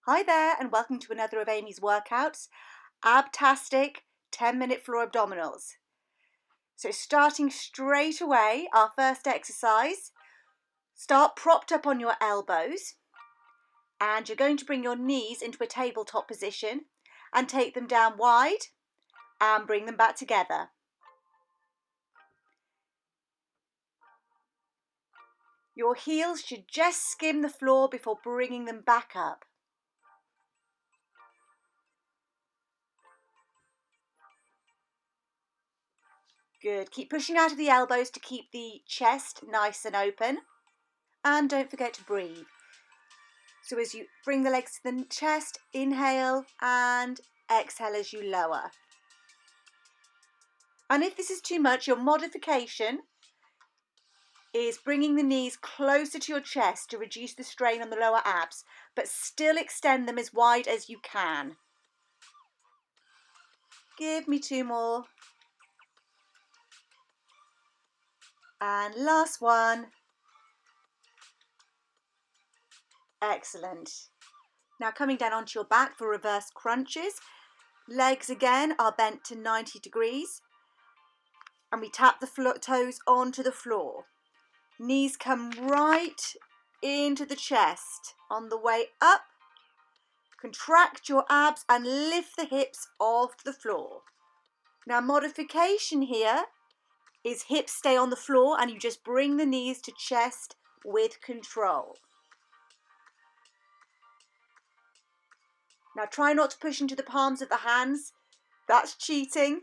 Hi there and welcome to another of Amy's workouts, Abtastic 10-minute floor abdominals. So starting straight away, our first exercise, start propped up on your elbows and you're going to bring your knees into a tabletop position and take them down wide and bring them back together. Your heels should just skim the floor before bringing them back up. Good. Keep pushing out of the elbows to keep the chest nice and open. And don't forget to breathe. So as you bring the legs to the chest, inhale and exhale as you lower. And if this is too much, your modification is bringing the knees closer to your chest to reduce the strain on the lower abs, but still extend them as wide as you can. Give me 2 more. And last one. Excellent. Now coming down onto your back for reverse crunches. Legs again are bent to 90 degrees. And we tap the toes onto the floor. Knees come right into the chest. On the way up, contract your abs and lift the hips off the floor. Now modification here is hips stay on the floor and you just bring the knees to chest with control. Now try not to push into the palms of the hands. That's cheating.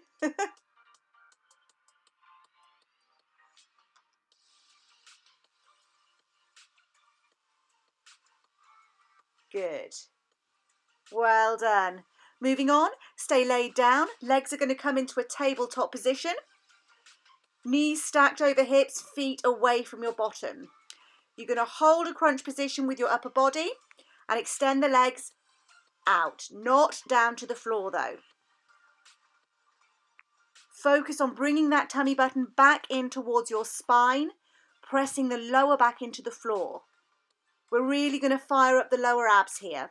Good. Well done. Moving on, stay laid down. Legs are going to come into a tabletop position. Knees stacked over hips, feet away from your bottom. You're going to hold a crunch position with your upper body and extend the legs out, not down to the floor though. Focus on bringing that tummy button back in towards your spine, pressing the lower back into the floor. We're really going to fire up the lower abs here.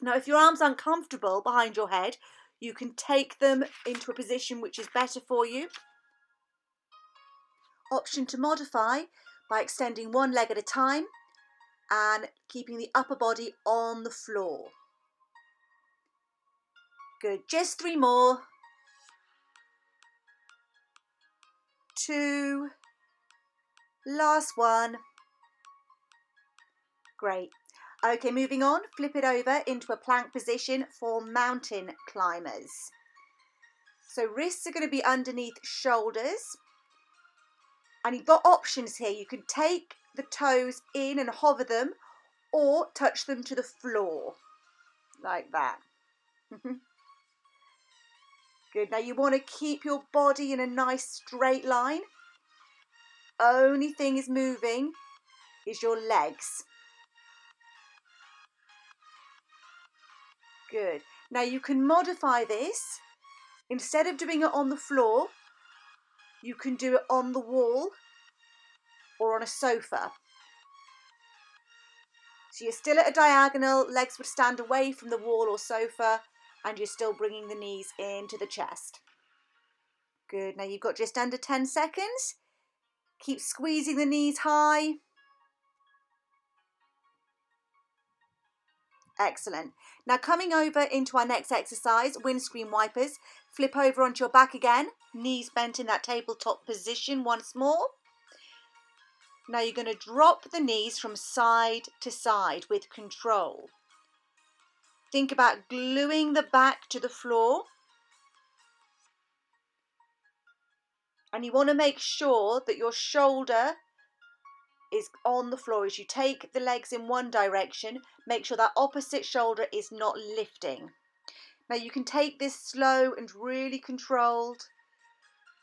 Now, if your arms are uncomfortable behind your head, you can take them into a position which is better for you. Option to modify by extending one leg at a time and keeping the upper body on the floor. Good. Just 3 more. 2. Last one. Great. Okay, moving on. Flip it over into a plank position for mountain climbers. So wrists are going to be underneath shoulders. And you've got options here. You can take the toes in and hover them or touch them to the floor like that. Good. Now you want to keep your body in a nice straight line. Only thing is moving is your legs. Good. Now you can modify this. Instead of doing it on the floor, you can do it on the wall or on a sofa. So you're still at a diagonal, legs would stand away from the wall or sofa, and you're still bringing the knees into the chest. Good. Now you've got just under 10 seconds. Keep squeezing the knees high. Excellent. Now coming over into our next exercise, windscreen wipers. Flip over onto your back again, knees bent in that tabletop position once more. Now you're going to drop the knees from side to side with control. Think about gluing the back to the floor. And you want to make sure that your shoulder is on the floor. As you take the legs in one direction, make sure that opposite shoulder is not lifting. Now you can take this slow and really controlled,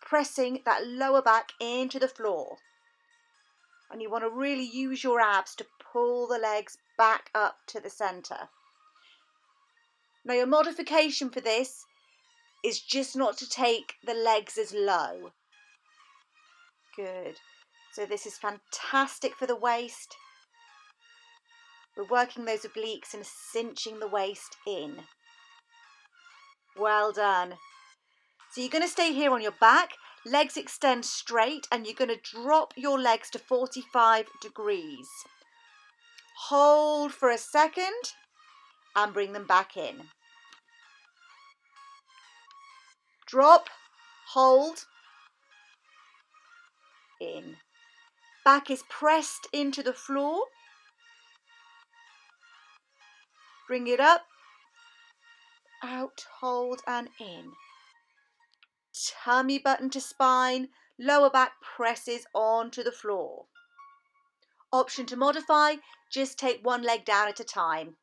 pressing that lower back into the floor. And you want to really use your abs to pull the legs back up to the center. Now your modification for this is just not to take the legs as low. Good. So this is fantastic for the waist. We're working those obliques and cinching the waist in. Well done. So you're going to stay here on your back, legs extend straight, and you're going to drop your legs to 45 degrees. Hold for a second and bring them back in. Drop, hold, in. Back is pressed into the floor. Bring it up, out, hold and in. Tummy button to spine, lower back presses onto the floor. Option to modify, just take one leg down at a time.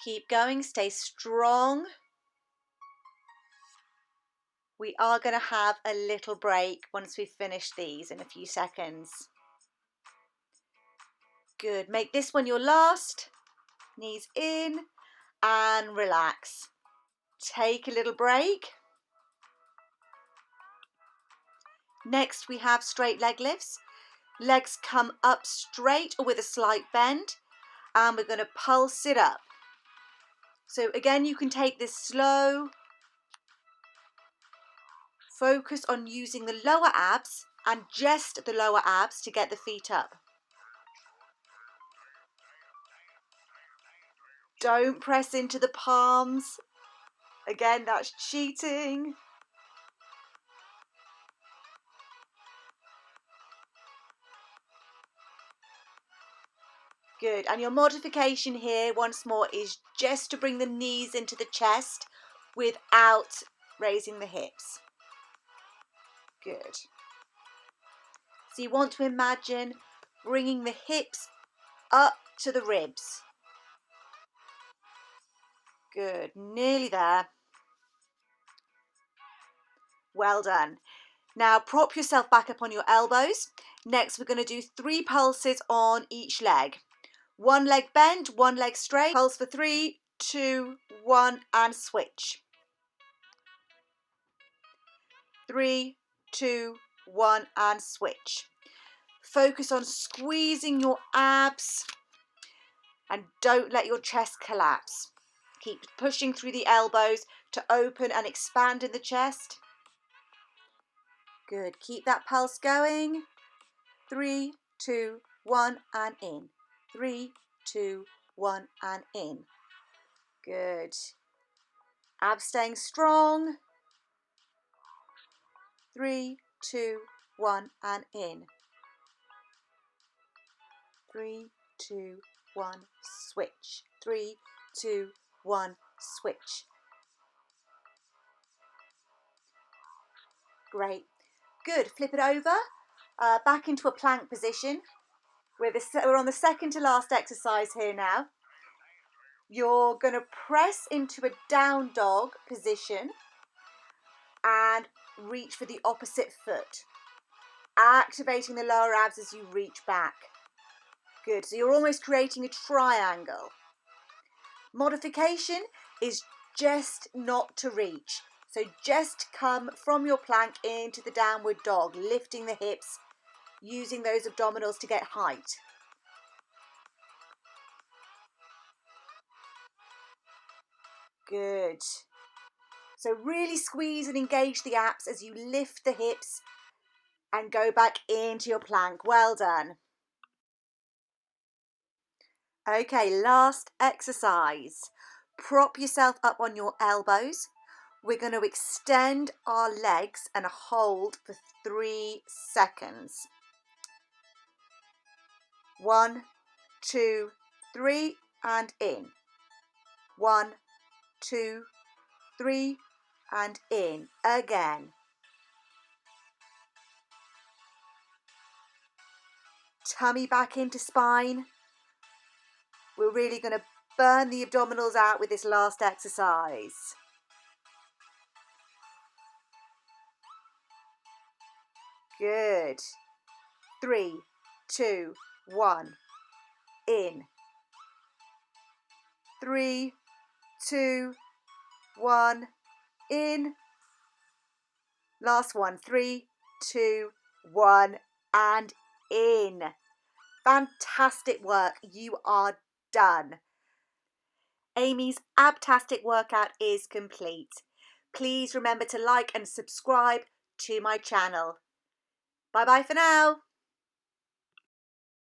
Keep going, stay strong. We are going to have a little break once we've finished these in a few seconds. Good, make this one your last. Knees in and relax. Take a little break. Next we have straight leg lifts. Legs come up straight or with a slight bend, and we're going to pulse it up. So again, you can take this slow. Focus on using the lower abs and just the lower abs to get the feet up. Don't press into the palms. Again, that's cheating. Good, and your modification here, once more, is just to bring the knees into the chest without raising the hips. Good. So you want to imagine bringing the hips up to the ribs. Good, nearly there. Well done. Now prop yourself back up on your elbows. Next, we're going to do 3 pulses on each leg. One leg bent, one leg straight. Pulse for 3, 2, 1 and switch. 3, 2, 1 and switch. Focus on squeezing your abs and don't let your chest collapse. Keep pushing through the elbows to open and expand in the chest. Good, keep that pulse going. 3, 2, 1 and in. 3, 2, 1 and in. Good. Abs staying strong. 3, 2, 1 and in. 3, 2, 1, switch. 3, 2, 1, switch. Great. Good. Flip it over. Back into a plank position. We're on the second to last exercise here now. You're going to press into a down dog position and reach for the opposite foot, activating the lower abs as you reach back. Good, so you're almost creating a triangle. Modification is just not to reach. So just come from your plank into the downward dog, lifting the hips, using those abdominals to get height. Good. So really squeeze and engage the abs as you lift the hips and go back into your plank. Well done. Okay, last exercise. Prop yourself up on your elbows. We're going to extend our legs and hold for 3 seconds. 1, 2, 3 and in. 1, 2, 3 and in. Again. Tummy back into spine. We're really going to burn the abdominals out with this last exercise. Good. 3, 2, 1. In. 3, 2, 1. In. Last one. 3, 2, 1. And in. Fantastic work. You are done. Amy's Abtastic workout is complete. Please remember to like and subscribe to my channel. Bye bye for now.